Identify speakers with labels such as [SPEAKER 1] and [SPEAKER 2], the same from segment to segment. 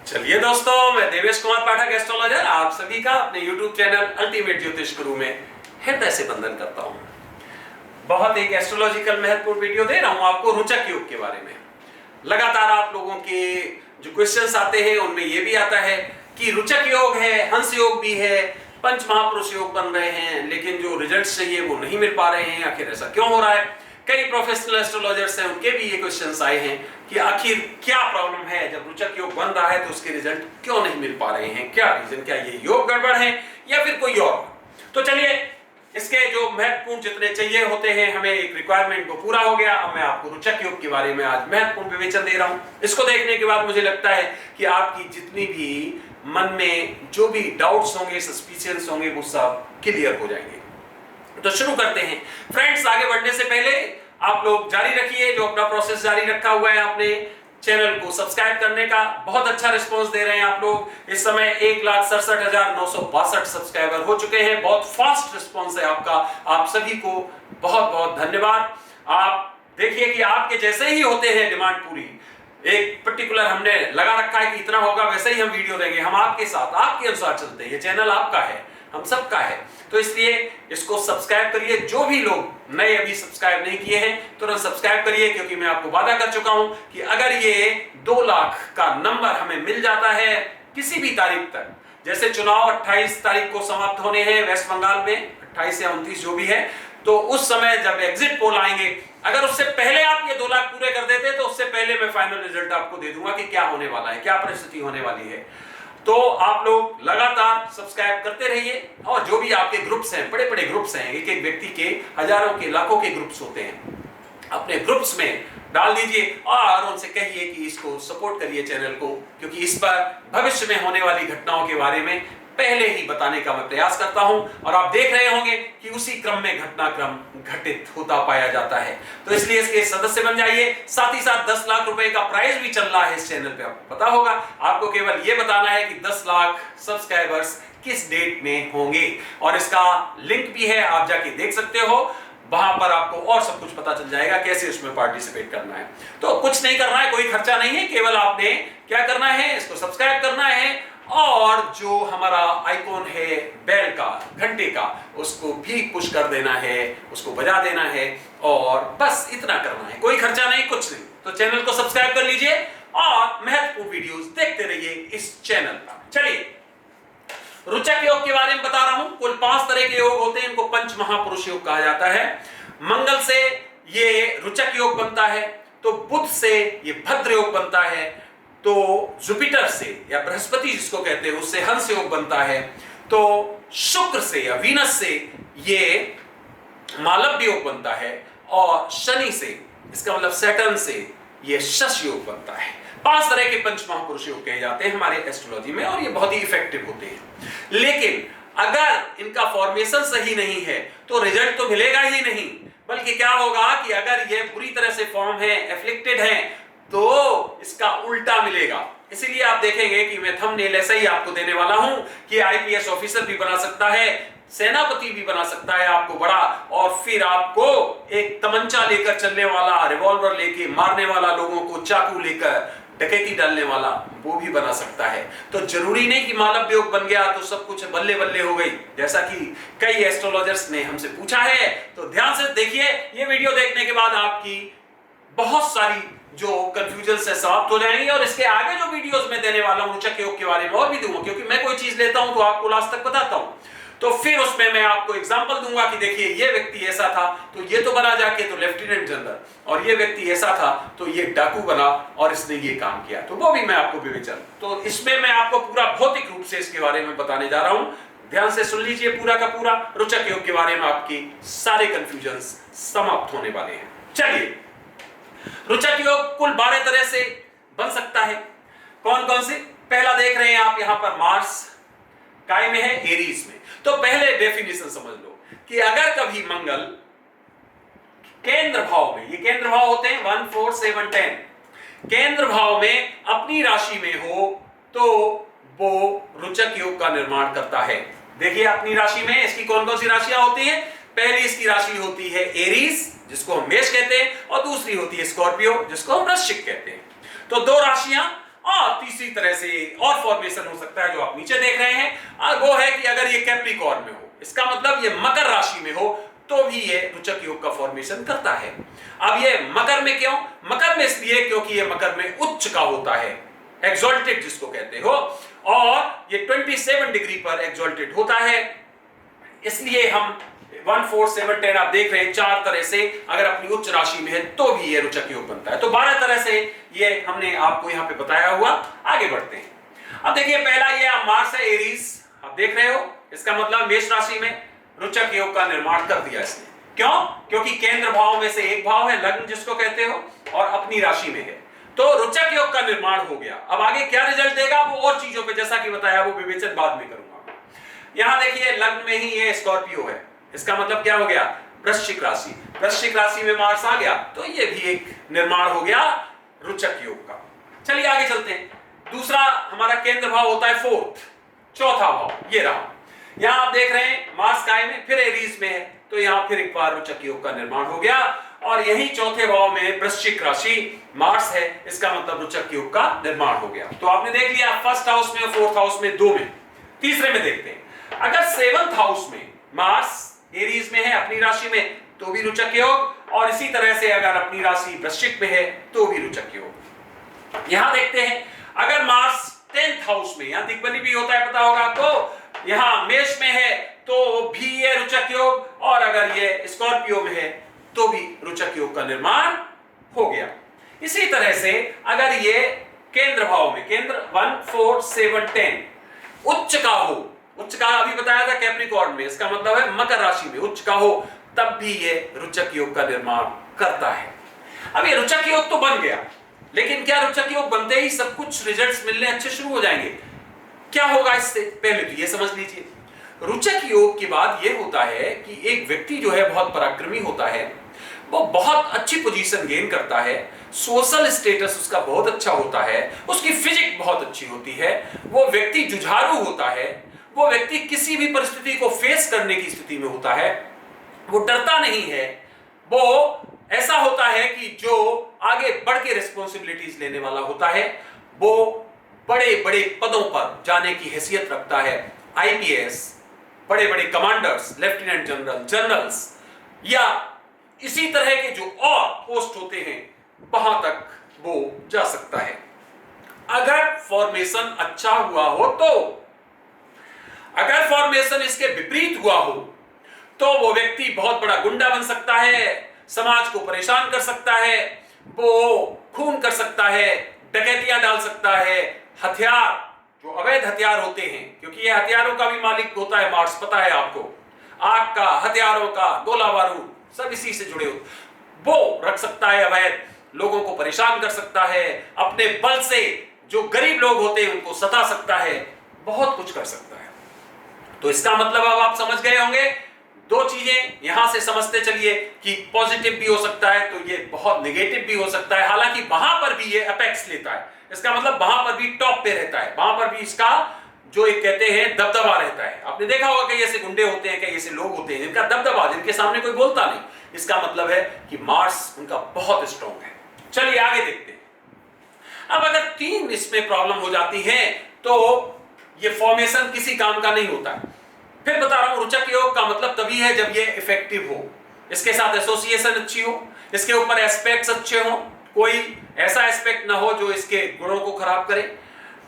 [SPEAKER 1] चलिए दोस्तों, मैं देवेश कुमार पाठक एस्ट्रोलॉजर आप सभी का अपने YouTube चैनल अल्टीमेट ज्योतिष गुरु में हृदय से वंदन करता हूं। बहुत एक एस्ट्रोलॉजिकल महत्वपूर्ण वीडियो दे रहा हूं आपको रुचक योग के बारे में। लगातार आप लोगों के जो क्वेश्चंस आते हैं उनमें यह भी आता है कि रुचक योग है, हंस योग भी है, पंच महापुरुष योग बन रहे हैं, लेकिन जो रिजल्ट चाहिए वो नहीं मिल पा रहे हैं। आखिर ऐसा क्यों हो रहा है? कई प्रोफेशनल एस्ट्रोलॉजर्स हैं, उनके भी ये क्वेश्चंस आए हैं कि आखिर क्या प्रॉब्लम है, जब रुचक योग बन रहा है तो उसके रिजल्ट क्यों नहीं मिल पा रहे हैं, क्या रीजन, क्या ये योग गड़बड़ है या फिर कोई और। तो चलिए, इसके जो महत्वपूर्ण जितने चाहिए होते हैं, हमें एक रिक्वायरमेंट को पूरा हो गया। अब मैं आपको रुचक योग के बारे में आज महत्वपूर्ण विवेचन दे रहा हूं। इसको देखने के बाद मुझे लगता है कि आपकी जितनी भी मन में जो भी डाउट्स होंगे, सस्पिशंस होंगे, वो सब क्लियर हो जाएंगे। तो शुरू करते हैं फ्रेंड्स। आगे बढ़ने से पहले आप लोग जारी रखिए जो अपना प्रोसेस जारी रखा हुआ है। आपने चैनल को सब्सक्राइब करने का बहुत अच्छा रिस्पांस दे रहे हैं आप लोग। इस समय 1,67,962 सब्सक्राइबर हो चुके हैं। बहुत फास्ट रिस्पांस है आपका। आप सभी को बहुत बहुत धन्यवाद। आप देखिए कि आपके जैसे ही होते हैं डिमांड पूरी, एक पर्टिकुलर हमने लगा रखा है कि इतना होगा, वैसे ही हम वीडियो देंगे। हम आपके साथ, आपके अनुसार चलते हैं। ये चैनल आपका है, हम सबका है, तो इसलिए इसको सब्सक्राइब करिए। जो भी लोग नए अभी सब्सक्राइब नहीं किए हैं तुरंत सब्सक्राइब करिए, क्योंकि मैं आपको वादा कर चुका हूं कि अगर ये 2 लाख का नंबर हमें मिल जाता है किसी भी तारीख तक, जैसे चुनाव 28 तारीख को समाप्त होने हैं वेस्ट बंगाल में, 28 या 29 जो भी है, तो उस समय जब एग्जिट पोल आएंगे, अगर उससे पहले आप ये 2 लाख पूरे कर देते तो उससे पहले मैं फाइनल रिजल्ट आपको दे दूंगा कि क्या होने वाला है, क्या परिस्थिति होने वाली है। तो आप लोग लगातार सब्सक्राइब करते रहिए। और जो भी आपके ग्रुप्स हैं, बड़े बड़े ग्रुप्स हैं, एक एक व्यक्ति के हजारों के लाखों के ग्रुप्स होते हैं, अपने ग्रुप्स में डाल दीजिए और उनसे कहिए कि इसको सपोर्ट करिए चैनल को, क्योंकि इस पर भविष्य में होने वाली घटनाओं के बारे में पहले ही बताने का मैं प्रयास करता हूं। और आप देख रहे होंगे कि उसी क्रम में घटनाक्रम घटित होता पाया जाता है। तो इसलिए इसके सदस्य बन जाइए। साथ ही साथ 10 लाख रुपए का प्राइज भी चल रहा है इस चैनल पे, आपको पता होगा। आपको केवल यह बताना है कि 10 लाख सब्सक्राइबर्स किस डेट में होंगे, और इसका लिंक भी है, आप जाके देख सकते हो। वहां पर आपको और सब कुछ पता चल जाएगा कैसे उसमें पार्टिसिपेट करना है। तो कुछ नहीं करना है, कोई खर्चा नहीं है, केवल आपने क्या करना है, इसको सब्सक्राइब करना है और जो हमारा आइकॉन है बेल का, घंटे का, उसको भी पुश कर देना है, उसको बजा देना है, और बस इतना करना है। कोई खर्चा नहीं, कुछ नहीं। तो चैनल को सब्सक्राइब कर लीजिए और महत्वपूर्ण वीडियोस देखते रहिए इस चैनल पर। चलिए, रुचक योग के बारे में बता रहा हूं। कुल 5 तरह के योग होते हैं, इनको पंच महापुरुष योग कहा जाता है। मंगल से ये रुचक योग बनता है, तो बुध से ये भद्र योग बनता है, तो जुपिटर से या बृहस्पति जिसको कहते हैं उससे हंस योग बनता है, तो शुक्र से या वीनस से ये मालव्य योग बनता है, और शनि से, इसका मतलब सैटर्न से, ये शश योग बनता है। 5 तरह के पंच महापुरुष योग कहे जाते हैं हमारे एस्ट्रोलॉजी में, और ये बहुत ही इफेक्टिव होते हैं। लेकिन अगर इनका फॉर्मेशन सही नहीं है तो रिजल्ट तो मिलेगा ही नहीं, बल्कि क्या होगा कि अगर ये पूरी तरह से फॉर्म है, एफ्लिक्टेड है, तो इसका उल्टा मिलेगा। इसीलिए आप देखेंगे कि मैं थंबनेल ऐसा ही आपको देने वाला हूं कि आईपीएस ऑफिसर भी बना सकता है, सेनापति भी बना सकता है आपको बड़ा, और फिर आपको एक तमंचा लेकर चलने वाला, रिवॉल्वर लेके मारने वाला, लोगों को चाकू लेकर डकैती डालने वाला, वो भी बना सकता है। तो जरूरी नहीं कि मालव्य योग बन गया तो सब कुछ बल्ले बल्ले हो गई, जैसा कि कई एस्ट्रोलॉजर्स ने हमसे पूछा है। तो ध्यान से देखिए, ये वीडियो देखने के बाद आपकी बहुत सारी जो कंफ्यूजन से समाप्त हो जाएंगे। और इसके आगे जो वीडियोस मैं देने वाला हूं रुचक योग के बारे में और भी दूंगा, क्योंकि मैं कोई चीज लेता हूं तो आपको लास्ट तक बताता हूं। तो फिर उसमें मैं आपको एग्जांपल दूंगा कि देखिए ये व्यक्ति ऐसा था तो ये तो बना जाके तो लेफ्टिनेंट जनरल, और ये व्यक्ति ऐसा था तो ये डाकू बना और इसने ये काम किया, तो वो भी मैं आपको विवेचन। तो इसमें मैं आपको पूरा भौतिक रूप से इसके बारे में बताने जा रहा हूं। ध्यान से सुन लीजिए पूरा का पूरा। रुचक योग के बारे में आपकी सारे कंफ्यूजन समाप्त होने वाले हैं। चलिए, रुचक योग कुल 12 तरह से बन सकता है। कौन कौन से? पहला देख रहे हैं आप यहां पर, मार्स काय में है, एरीज में। तो पहले डेफिनेशन समझ लो कि अगर कभी मंगल केंद्र भाव में, ये केंद्र भाव होते हैं 1, 4, 7, 10, केंद्र भाव में अपनी राशि में हो तो वो रुचक योग का निर्माण करता है। देखिए अपनी राशि में इसकी कौन कौन सी राशियां होती हैं। पहली इसकी राशि होती है एरीज, जिसको हम मेष कहते हैं, और दूसरी होती है स्कॉर्पियो, जिसको हम वृश्चिक कहते हैं। तो 2 राशियां, और तीसरी तरह से और फॉर्मेशन हो सकता है जो आप नीचे देख रहे हैं, और वो है कि अगर ये कैप्रिकॉर्न में हो, इसका मतलब ये मकर राशि में हो, तो भी ये रुचक योग का फॉर्मेशन करता है। अब ये मकर में क्यों? मकर में इसलिए क्योंकि ये मकर में उच्च का होता है, एक्सॉल्टेड जिसको कहते हो, और ये 27 डिग्री पर एक्सॉल्टेड होता है। इसलिए हम 1 4 7 10 आप देख रहे हैं, 4 तरह से अगर अपनी उच्च राशि में है तो भी ये रुचक योग बनता है। तो 12 तरह से ये हमने आपको यहां पे बताया हुआ। आगे बढ़ते हैं। अब देखिए, पहला ये मार्स है एरीज, आप देख रहे हो, इसका मतलब मेष राशि में रुचक योग का निर्माण कर दिया इसने। क्यों? क्योंकि केंद्र भाव में से एक भाव है लग्न जिसको कहते हो, और अपनी राशि में है, तो रुचक योग का निर्माण हो गया। अब आगे क्या रिजल्ट देगा वो और चीजों पे जैसा कि बताया वो विवेचन बाद में करूंगा। यहां देखिए, लग्न में ही ये स्कॉर्पियो है, इसका मतलब क्या हो गया? वृश्चिक राशि। वृश्चिक राशि में मार्स आ गया, तो ये भी एक निर्माण हो गया रुचक योग का। चलिए आगे चलते हैं। दूसरा हमारा केंद्र भाव होता है फोर्थ, चौथा भाव, ये रहा। यहां आप देख रहे हैं मार्स काय में, फिर एरीज में है, तो यहां फिर एक बार रुचक योग का निर्माण हो गया। और यही चौथे भाव में वृश्चिक राशि मार्स है, इसका मतलब रुचक योग का निर्माण हो गया। तो आपने देख लिया फर्स्ट हाउस में, फोर्थ हाउस में, 2 में। तीसरे में देखते हैं, अगर 7th हाउस में मार्स एरीज में है अपनी राशि में, तो भी रुचक योग, और इसी तरह से अगर अपनी राशि वृश्चिक में है तो भी रुचक योग। यहां देखते हैं, अगर मार्स 10th हाउस में, यहां दिग्बली भी होता है, पता होगा आपको, यहां मेष में है तो भी ये रुचक योग, और अगर ये स्कॉर्पियो में है तो भी रुचक योग का निर्माण हो गया। इसी तरह से अगर ये केंद्र भाव में, केंद्र 1 4 7 10 उच्च का हो, उच्च का अभी बताया था कैप्रिकॉर्न में, इसका मतलब है मकर राशि में उच्च का हो, तब भी ये रुचक योग का निर्माण करता है। अब ये रुचक योग तो बन गया, लेकिन क्या रुचक योग बनते ही सब कुछ रिजल्ट्स मिलने अच्छे शुरू हो जाएंगे? क्या होगा इससे? पहले तो ये समझ लीजिए, रुचक योग के बाद ये होता है कि एक व्यक्ति जो है बहुत पराक्रमी होता है, वो बहुत अच्छी पोजीशन गेन करता है, सोशल स्टेटस उसका बहुत अच्छा होता है, उसकी फिजिक बहुत अच्छी होती है, वो व्यक्ति जुझारू होता है, वो व्यक्ति किसी भी परिस्थिति को फेस करने की स्थिति में होता है, वो डरता नहीं है, वो ऐसा होता है कि जो आगे बढ़ के रिस्पॉन्सिबिलिटीज लेने वाला होता है, वो बड़े बड़े पदों पर जाने की हैसियत रखता है, आईपीएस, बड़े बड़े कमांडर्स, लेफ्टिनेंट जनरल, जनरल्स, या इसी तरह के जो और पोस्ट होते हैं वहां तक वो जा सकता है, अगर फॉर्मेशन अच्छा हुआ हो तो। अगर फॉर्मेशन इसके विपरीत हुआ हो तो वो व्यक्ति बहुत बड़ा गुंडा बन सकता है, समाज को परेशान कर सकता है, वो खून कर सकता है, डकैतियां डाल सकता है, हथियार जो अवैध हथियार होते हैं, क्योंकि ये हथियारों का भी मालिक होता है मार्स, पता है आपको, आग का, हथियारों का, गोला बारूद सब इसी से जुड़े होते, वो रख सकता है अवैध, लोगों को परेशान कर सकता है, अपने बल से जो गरीब लोग होते हैं उनको सता सकता है, बहुत कुछ कर सकता है। तो इसका मतलब अब आप समझ गए होंगे, 2 चीजें यहां से समझते चलिए कि पॉजिटिव भी हो सकता है तो ये बहुत नेगेटिव भी हो सकता है, हालांकि वहां पर भी ये अपेक्स लेता है, इसका मतलब वहां पर भी टॉप पे रहता है, वहां पर भी इसका जो एक कहते हैं दबदबा रहता है। आपने देखा होगा कई ऐसे गुंडे होते हैं, कई ऐसे लोग होते हैं जिनका दबदबा, जिनके सामने कोई बोलता नहीं, इसका मतलब है कि मार्स उनका बहुत स्ट्रॉन्ग है। चलिए आगे देखते हैं। अब अगर 3 इसमें प्रॉब्लम हो जाती है तो ये फॉर्मेशन किसी काम का नहीं होता। फिर बता रहा हूं, रुचक योग का मतलब तभी है जब ये इफेक्टिव हो, इसके साथ एसोसिएशन अच्छी हो, इसके ऊपर एस्पेक्ट्स अच्छे हो, कोई ऐसा एस्पेक्ट ना हो जो इसके गुणों को खराब करे,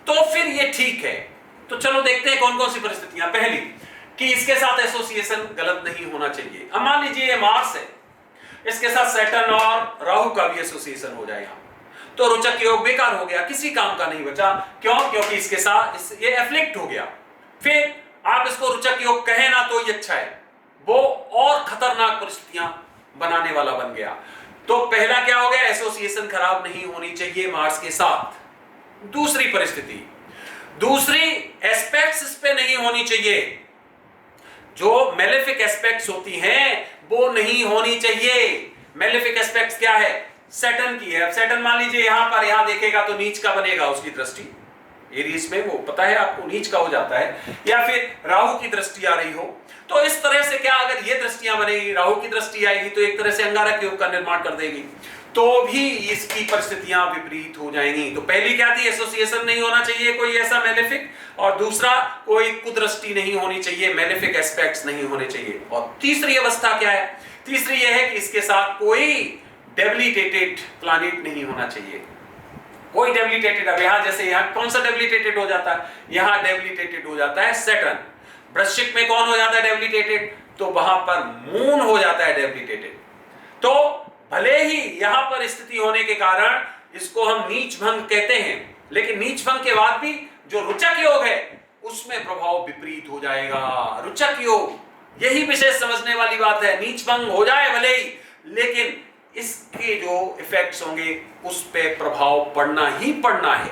[SPEAKER 1] तो फिर ये ठीक है। तो चलो देखते हैं कौन कौन सी परिस्थितियां। पहली कि इसके साथ एसोसिएशन गलत नहीं होना चाहिए। अब मान लीजिए ये मार्स है, इसके साथ सैटर्न और राहु का भी एसोसिएशन हो जाएगा, तो रुचक योग बेकार हो गया, किसी काम का नहीं बचा। क्यों? क्योंकि इसके साथ ये एफ्लिक्ट हो गया। फिर आप इसको रुचक योग कहे ना तो ये अच्छा है, वो और खतरनाक परिस्थितियां बनाने वाला बन गया। तो पहला क्या हो गया, एसोसिएशन खराब नहीं होनी चाहिए मार्स के साथ। दूसरी परिस्थिति, दूसरी एस्पेक्ट्स इस पे नहीं होनी चाहिए, जो मेलेफिक एस्पेक्ट्स होती हैं वो नहीं होनी चाहिए। मेलेफिक एस्पेक्ट्स क्या है, सैटर्न की है। अब सैटर्न मान लीजिए यहां पर, यहां देखेगा तो नीच का बनेगा, उसकी दृष्टि एरीज में, वो पता है आपको, नीच का हो जाता है, या फिर राहु की दृष्टि आ रही हो, तो इस तरह से क्या, अगर ये दृष्टियां बनेगी, राहु की दृष्टि आएगी तो एक तरह से अंगारक योग का निर्माण कर देगी। तो भी इसकी परिस्थितियां विपरीत हो जाएंगी। तो पहली क्या थी, एसोसिएशन नहीं होना चाहिए कोई ऐसा मेलेफिक, और दूसरा कोई कुदृष्टि नहीं होनी चाहिए, मेलेफिक एस्पेक्ट्स नहीं होने चाहिए। और तीसरी अवस्था क्या है, तीसरी यह है कि इसके साथ कोई डेबिलिटेटेड प्लैनेट नहीं होना चाहिए, कोई डेबिलिटेटेड। अब यहां जैसे यहां कौन सा डेबिलिटेटेड हो जाता है, यहां डेबिलिटेटेड हो जाता है सैटर्न। वृश्चिक में कौन हो जाता है डेबिलिटेटेड, तो वहां पर मून हो जाता है डेबिलिटेटेड। तो भले ही यहां पर स्थिति होने के कारण इसको हम नीच भंग कहते हैं, लेकिन नीच भंग के बाद भी जो रुचक योग है उसमें प्रभाव विपरीत हो जाएगा। रुचक योग, यही विशेष समझने वाली बात है। नीच भंग हो जाए भले ही, लेकिन इसके जो इफेक्ट्स होंगे उस पे प्रभाव पड़ना ही पड़ना है।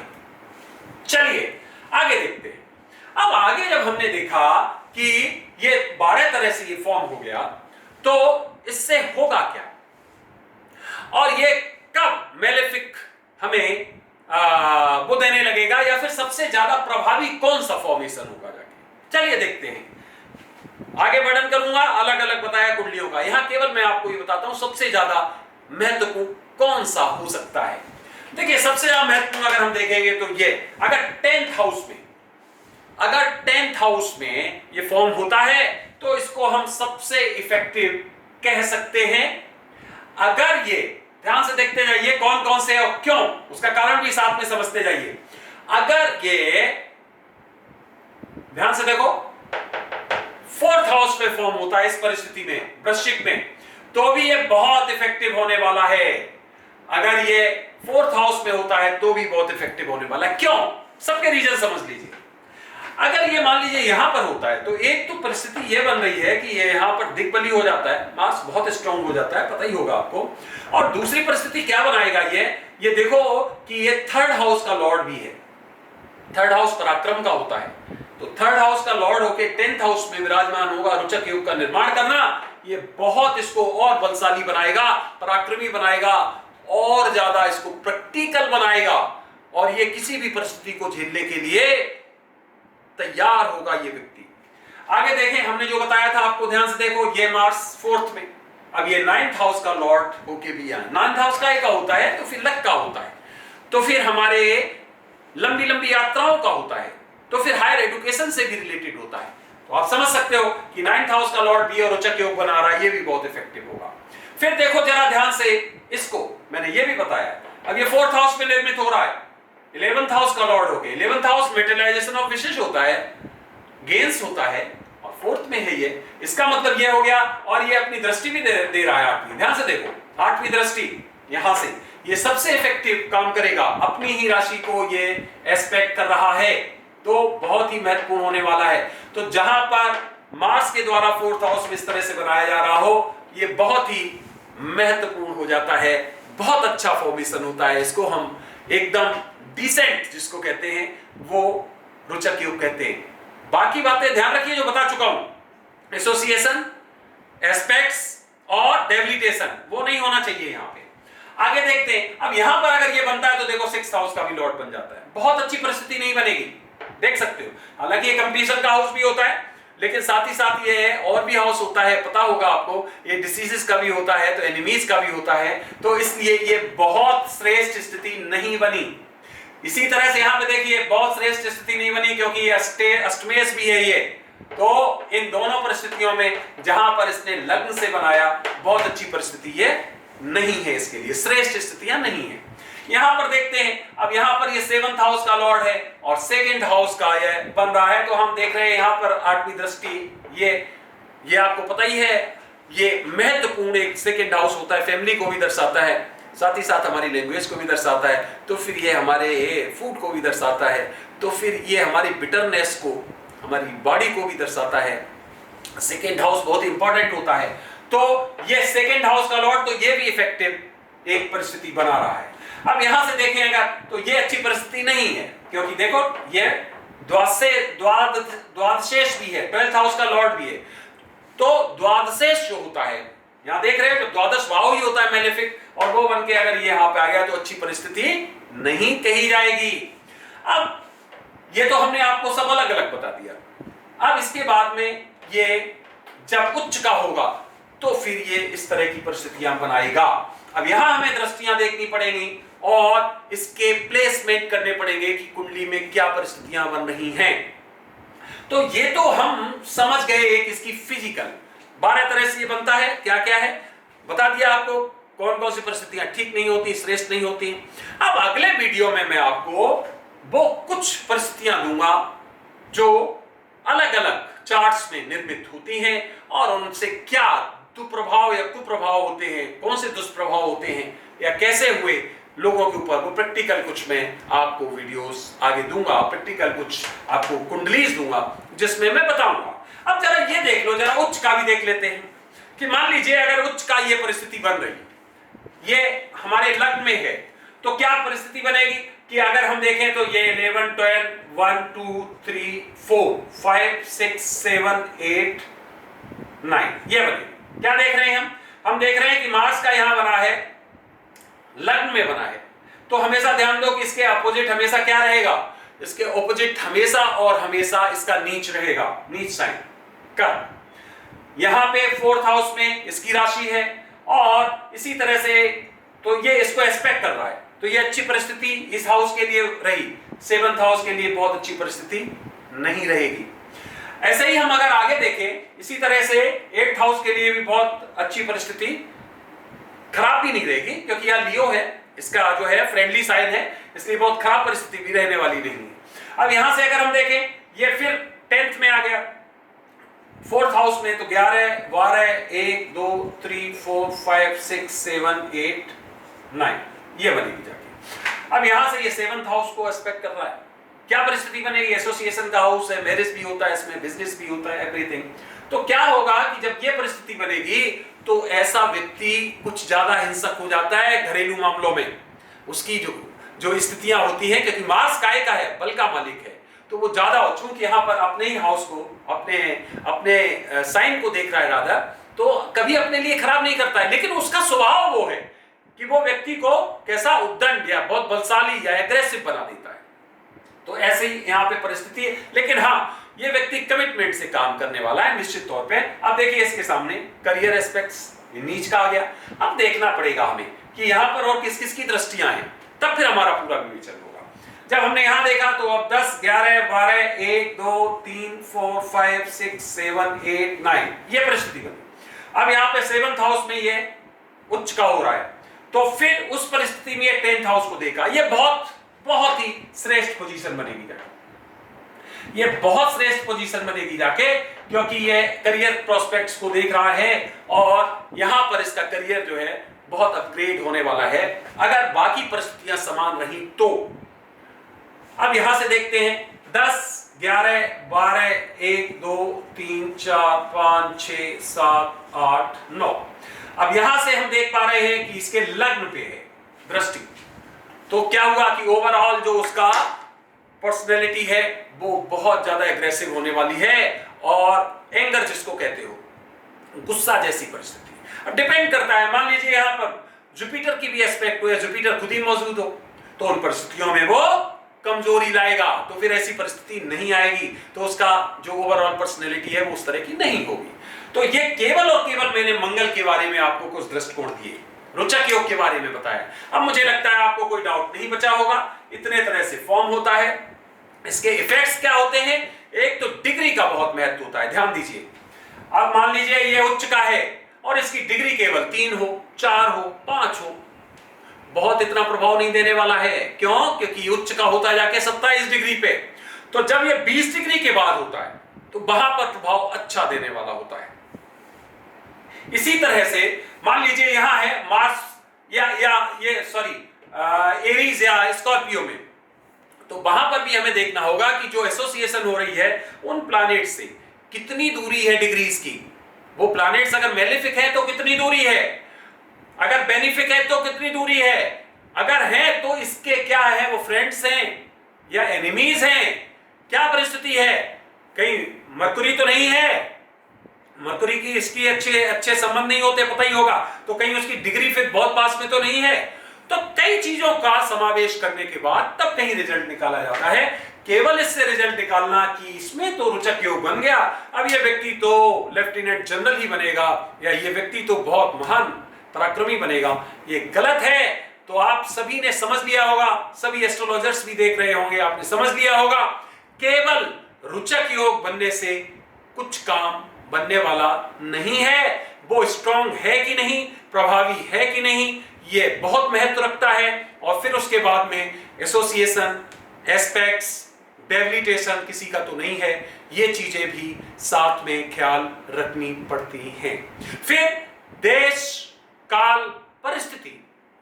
[SPEAKER 1] चलिए आगे देखते हैं। अब आगे जब हमने देखा कि ये 12 तरह से ये फॉर्म हो गया, तो इससे होगा क्या, और ये कब मेलेफिक हमें वो देने लगेगा, या फिर सबसे ज्यादा प्रभावी कौन सा फॉर्मेशन होगा जाके, चलिए देखते हैं। आगे वर्णन करूंगा, अलग अलग बताया कुंडलियों का, यहां केवल मैं आपको ये बताता हूं सबसे ज्यादा महत्वपूर्ण कौन सा हो सकता है। देखिए सबसे ज्यादा महत्वपूर्ण अगर हम देखेंगे तो ये, अगर 10th हाउस में, अगर 10th हाउस में ये फॉर्म होता है तो इसको हम सबसे इफेक्टिव कह सकते हैं। अगर ये, ध्यान से देखते जाइए कौन कौन से और क्यों, उसका कारण भी साथ में समझते जाइए। अगर ये, ध्यान से देखो, 4th हाउस में फॉर्म होता है इस परिस्थिति में, वृश्चिक में, तो भी ये बहुत इफेक्टिव होने वाला है। अगर ये 4th हाउस में होता है तो भी बहुत इफेक्टिव होने वाला है। क्यों, सबके रीजन समझ लीजिए। अगर ये मान लीजिए यहां पर होता है तो एक तो परिस्थिति ये बन रही है कि ये यहां पर दिग्बली हो जाता है, मार्स बहुत स्ट्रांग हो जाता है, पता ही होगा आपको। और दूसरी परिस्थिति क्या बनाएगा ये देखो कि ये 3rd हाउस का लॉर्ड भी है, 3rd हाउस पराक्रम का होता है, तो 3rd हाउस का लॉर्ड होके 10th हाउस में विराजमान होगा, रुचक योग का निर्माण करना, ये बहुत इसको और बलशाली बनाएगा, पराक्रमी बनाएगा, और ज्यादा इसको प्रैक्टिकल बनाएगा, और ये किसी भी परिस्थिति को झेलने के लिए तैयार होगा ये व्यक्ति। आगे देखें, हमने जो बताया था आपको, ध्यान से देखो, ये मार्स 4th में, अब ये 9th हाउस का लॉर्ड होके भी आए, 9th हाउस का एक होता है तो फिर लक का होता है, तो फिर हमारे लंबी लंबी यात्राओं का होता है, तो फिर हायर एजुकेशन से भी रिलेटेड होता है। तो आप समझ सकते हो कि 9th हाउस का लॉर्ड भी और रोचक योग बना रहा है, ये भी बहुत इफेक्टिव होगा। फिर देखो जरा ध्यान से इसको, मैंने ये भी बताया, अब ये 4th हाउस में निर्मित हो रहा है, 11th हाउस का लॉर्ड हो गया, 11th हाउस मेटेरियलाइजेशन ऑफ विशेष होता है, गेन्स होता है, और 4th में है ये, इसका मतलब ये हो गया, और ये अपनी दृष्टि भी दे रहा है 8वीं, ध्यान से देखो 8वीं दृष्टि यहां से, ये सबसे इफेक्टिव काम करेगा, अपनी ही राशि को ये एस्पेक्ट कर रहा है, तो बहुत ही महत्वपूर्ण होने वाला है। तो जहां पर मार्स के द्वारा 4th हाउस में इस तरह से बनाया जा रहा हो, ये बहुत ही महत्वपूर्ण हो जाता है, बहुत अच्छा फॉर्मेशन होता है, इसको हम एकदम डिसेंट जिसको कहते हैं वो रुचक योग कहते हैं। बाकी बातें ध्यान रखिए जो बता चुका हूं, एसोसिएशन, एस्पेक्ट्स और डेबिलिटेशन वो नहीं होना चाहिए यहां पे। आगे देखते हैं, अब यहां पर अगर ये बनता है तो देखो 6th हाउस का भी लॉर्ड बन जाता है, बहुत अच्छी परिस्थिति नहीं बनेगी, देख सकते हो। हालांकि ये कंपटीशन का हाउस भी होता है, लेकिन साथ ही साथ ये और भी हाउस होता है, पता होगा आपको, ये डिसीजेस का भी होता है, तो एनिमीज का भी होता है, तो इसलिए ये बहुत श्रेष्ठ स्थिति नहीं बनी। इसी तरह से यहां पे देखिए बहुत श्रेष्ठ स्थिति नहीं बनी, क्योंकि ये अष्टमेश भी है ये, तो इन दोनों परिस्थितियों में जहां पर इसने लग्न से बनाया, बहुत अच्छी परिस्थिति ये नहीं है, इसके लिए श्रेष्ठ स्थितियां नहीं है। यहां पर देखते हैं, अब यहां पर ये 7th हाउस का लॉर्ड है और 2nd हाउस का ये बन रहा है, तो हम देख रहे हैं यहां पर 8वीं दृष्टि, ये आपको पता ही है, ये महत्वपूर्ण एक 2nd हाउस होता है, फैमिली को भी दर्शाता है, साथ ही साथ हमारी लैंग्वेज को भी दर्शाता है, तो फिर ये हमारे फूड को भी दर्शाता है, तो फिर ये हमारी बिटरनेस को, हमारी बॉडी को भी दर्शाता है। 2nd हाउस बहुत इंपॉर्टेंट होता है, तो ये 2nd हाउस का लॉर्ड, तो ये भी इफेक्टिव एक परिस्थिति बना रहा है। अब यहां से देखेंगे तो ये अच्छी परिस्थिति नहीं है, क्योंकि देखो ये द्वादशेष भी है, 12th हाउस का लॉर्ड भी है, तो द्वादशेष जो होता है, यहां देख रहे हैं तो द्वादश भाव ही होता है मेलेफिक, और वो बनके अगर ये यहां पे आ गया तो अच्छी परिस्थिति नहीं कही जाएगी। अब ये तो हमने आपको सब अलग अलग बता दिया। अब इसके बाद में ये जब उच्च का होगा तो फिर ये इस तरह की परिस्थितियां बनाएगा। अब यहां हमें दृष्टियां देखनी पड़ेंगी और इसके प्लेसमेंट करने पड़ेंगे कि कुंडली में क्या परिस्थितियां बन रही हैं। तो ये तो हम समझ गए एक इसकी फिजिकल 12 तरह से ये बनता है, क्या क्या है बता दिया आपको, कौन कौन सी परिस्थितियां ठीक नहीं होती, श्रेष्ठ नहीं होती। अब अगले वीडियो में मैं आपको वो कुछ परिस्थितियां दूंगा जो अलग अलग चार्ट्स में निर्मित होती हैं और उनसे क्या दुष्प्रभाव या कुप्रभाव होते हैं, कौन से दुष्प्रभाव होते हैं या कैसे हुए लोगों के ऊपर, वो प्रैक्टिकल कुछ मैं आपको वीडियोस आगे दूंगा, प्रैक्टिकल कुछ आपको कुंडलीज दूंगा जिसमें मैं बताऊंगा। अब जरा ये देख लो, जरा उच्च का भी देख लेते हैं कि मान लीजिए अगर उच्च का ये परिस्थिति बन रही, ये हमारे लग्न में है, तो क्या परिस्थिति बनेगी कि अगर हम देखें तो ये 11 12 1 2 3 4 5 6 7 8 9 ये बनेगी। क्या देख रहे हैं हम देख रहे हैं कि मार्स का यहां बना है, लग्न में बना है, तो हमेशा ध्यान दो कि इसके अपोजिट हमेशा क्या रहेगा, इसके ऑपोजिट हमेशा और हमेशा इसका नीच रहेगा, नीच साइन का। यहां पे 4th हाउस में इसकी राशि है और इसी तरह से तो ये इसको एस्पेक्ट कर रहा है, तो ये अच्छी परिस्थिति इस हाउस के लिए रही, 7th हाउस के लिए बहुत अच्छी परिस्थिति नहीं रहेगी। ऐसे ही हम अगर आगे देखें इसी तरह से 8th हाउस के लिए भी बहुत अच्छी परिस्थिति खराब भी नहीं रहेगी, क्योंकि यह लियो है, इसका जो है फ्रेंडली साइन है, इसलिए बहुत खराब परिस्थिति भी रहने वाली नहीं है। अब यहां से अगर हम देखें ये फिर 10th में आ गया, 4th हाउस में, तो 11 12 1 2 3 4 5 6 7 8 9 ये बनेगी जाके। अब यहां से ये 7th हाउस को एस्पेक्ट कर रहा है, क्या परिस्थिति बनेगी, एसोसिएशन का हाउस है, मैरिज भी होता है इसमें, बिजनेस भी होता है, एवरीथिंग। तो क्या होगा कि जब ये परिस्थिति बनेगी तो ऐसा व्यक्ति कुछ ज्यादा हिंसक हो जाता है घरेलू मामलों में, उसकी जो स्थितियां होती हैं, क्योंकि मार्स काय का है, बल का मालिक है, तो वो ज्यादा हो, चूंकि यहां पर अपने ही हाउस को, अपने साइन को देख रहा है राधा, तो कभी अपने लिए खराब नहीं करता है, लेकिन उसका स्वभाव वो है कि वो व्यक्ति को कैसा उद्दंड या बहुत बलशाली या एग्रेसिव बना देता है। तो ऐसे ही यहाँ पे परिस्थिति है, लेकिन हाँ ये व्यक्ति कमिटमेंट से काम करने वाला है निश्चित तौर पे। अब देखिए इसके सामने करियर एस्पेक्ट्स नीच का आ गया। अब देखना पड़ेगा हमें कि यहाँ पर और किस किस की दृष्टियां हैं, तब फिर हमारा पूरा विवेचन होगा। जब हमने यहां देखा तो अब 10 11 12 1 2 3 4 5 6 7 8 9 ये परिस्थिति बनी। अब यहाँ पे 7th हाउस में ये उच्च का हो रहा है, तो फिर उस परिस्थिति में ये 10th हाउस को देखा, ये बहुत ही श्रेष्ठ पोजीशन बनेगी जाके, ये बहुत श्रेष्ठ पोजीशन बनेगी जाके, क्योंकि ये करियर प्रोस्पेक्ट्स को देख रहा है और यहां पर इसका करियर जो है बहुत अपग्रेड होने वाला है अगर बाकी परिस्थितियां समान रही तो। अब यहां से देखते हैं 10 11 12 1 2 3 4 5 6 7 8 9। अब यहां से हम देख पा रहे हैं कि इसके लग्न पे है दृष्टि, तो क्या हुआ कि ओवरऑल जो उसका पर्सनैलिटी है वो बहुत ज्यादा एग्रेसिव होने वाली है और एंगर जिसको कहते हो, गुस्सा जैसी परिस्थिति। अब डिपेंड करता है, मान लीजिए यहां पर जुपिटर की भी एस्पेक्ट हो या जुपिटर खुद ही मौजूद हो, तो उन परिस्थितियों में वो कमजोरी लाएगा, तो फिर ऐसी परिस्थिति नहीं आएगी, तो उसका जो ओवरऑल पर्सनैलिटी है वो उस तरह की नहीं होगी। तो ये केवल और केवल मैंने मंगल के बारे में आपको कुछ दृष्टिकोण दिए, रोचक योग के बारे में बताया। अब मुझे लगता है आपको कोई डाउट नहीं बचा होगा। इतने तरह से फॉर्म होता है, इसके इफेक्ट्स क्या होते हैं, एक तो डिग्री का बहुत महत्व होता है, ध्यान दीजिए। अब मान लीजिए ये उच्च का है और इसकी डिग्री केवल 3 हो 4 हो 5 हो, बहुत इतना प्रभाव नहीं देने वाला है। क्यों? क्योंकि उच्च का होता है जाके 27 डिग्री पे, तो जब ये 20 डिग्री के बाद होता है तो वहां पर प्रभाव अच्छा देने वाला होता है। इसी तरह से मान लीजिए यहां है मार्स या ये सॉरी एरीज या स्कॉर्पियो में, तो वहां पर भी हमें देखना होगा कि जो एसोसिएशन हो रही है उन प्लैनेट से कितनी दूरी है डिग्रीज की। वो प्लैनेट्स अगर मेलेफिक है तो कितनी दूरी है, अगर बेनिफिक है तो कितनी दूरी है, अगर है तो इसके क्या है, वो फ्रेंड्स हैं या एनिमीज हैं, क्या परिस्थिति है, कहीं मरकुरी तो नहीं है, मरकुरी की इसकी अच्छे संबंध नहीं होते, पता ही होगा, तो कहीं उसकी डिग्री फिर बहुत पास में तो नहीं है। तो कई चीजों का समावेश करने के बाद तब कहीं रिजल्ट निकाला जाता है। केवल इससे रिजल्ट निकालना कि इसमें तो रोचक योग बन गया, अब ये व्यक्ति तो लेफ्टिनेंट जनरल ही बनेगा या ये व्यक्ति तो बहुत महान पराक्रमी बनेगा, ये गलत है। तो आप सभी ने समझ लिया होगा, सभी एस्ट्रोलॉजर्स भी देख रहे होंगे, आपने समझ लिया होगा, केवल रोचक योग बनने से कुछ काम बनने वाला नहीं है। वो स्ट्रांग है कि नहीं, प्रभावी है कि नहीं, ये बहुत महत्व रखता है। और फिर उसके बाद में एसोसिएशन, एस्पेक्ट्स, डेबिलिटेशन किसी का तो नहीं है, ये चीजें भी साथ में ख्याल रखनी पड़ती हैं। फिर देश, काल, परिस्थिति,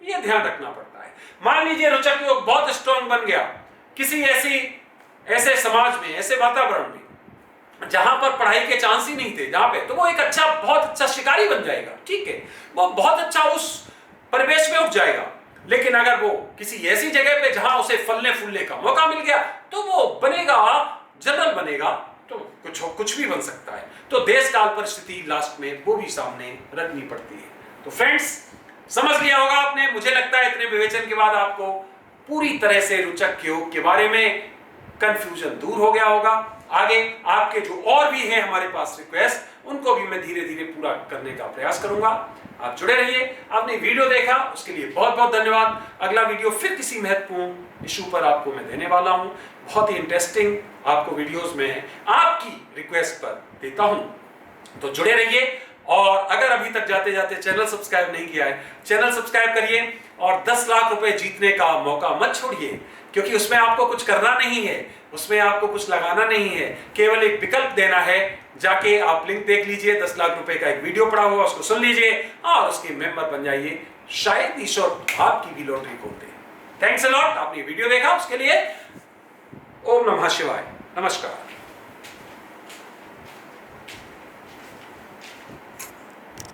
[SPEAKER 1] ये ध्यान रखना पड़ता है। मान लीजिए रोचक योग बहुत स्ट्रांग बन गया किसी ऐसे समाज में, ऐसे वातावरण में जहां पर पढ़ाई के चांस ही नहीं थे, जहां पे, तो वो एक बहुत अच्छा शिकारी बन जाएगा, ठीक है, वो बहुत अच्छा उस परिवेश में उठ जाएगा। लेकिन अगर वो किसी ऐसी जगह पे जहां उसे फलने फूलने का मौका मिल गया, तो वो बनेगा, जनरल बनेगा, तो कुछ भी बन सकता है। तो देश काल परिस्थिति लास्ट में वो भी सामने रखनी पड़ती है। तो फ्रेंड्स, समझ लिया होगा आपने, मुझे लगता है इतने विवेचन के बाद आपको पूरी तरह से रोचक योग के बारे में कंफ्यूजन दूर हो गया होगा। आगे आपके जो और भी हैं हमारे पास रिक्वेस्ट, उनको भी मैं धीरे धीरे पूरा करने का प्रयास करूंगा। आप जुड़े रहिए। आपने वीडियो देखा उसके लिए बहुत बहुत धन्यवाद। अगला वीडियो फिर किसी महत्वपूर्ण इशू पर आपको मैं देने वाला हूं, बहुत ही इंटरेस्टिंग आपको वीडियोस में आपकी रिक्वेस्ट पर देता हूं, तो जुड़े रहिए। और अगर अभी तक जाते जाते चैनल सब्सक्राइब नहीं किया है, चैनल सब्सक्राइब करिए और 10 लाख रुपए जीतने का मौका मत छोड़िए, क्योंकि उसमें आपको कुछ करना नहीं है, उसमें आपको कुछ लगाना नहीं है, केवल एक विकल्प देना है। जाके आप लिंक देख लीजिए, 10 लाख रुपए का एक वीडियो पड़ा हुआ, उसको सुन लीजिए और उसके मेंबर बन जाइए। शायद ईश्वर आपकी भी लॉटरी खोल दे। थैंक्स अ लॉट, आपने वीडियो देखा उसके लिए। ओम नमः शिवाय, नमस्कार।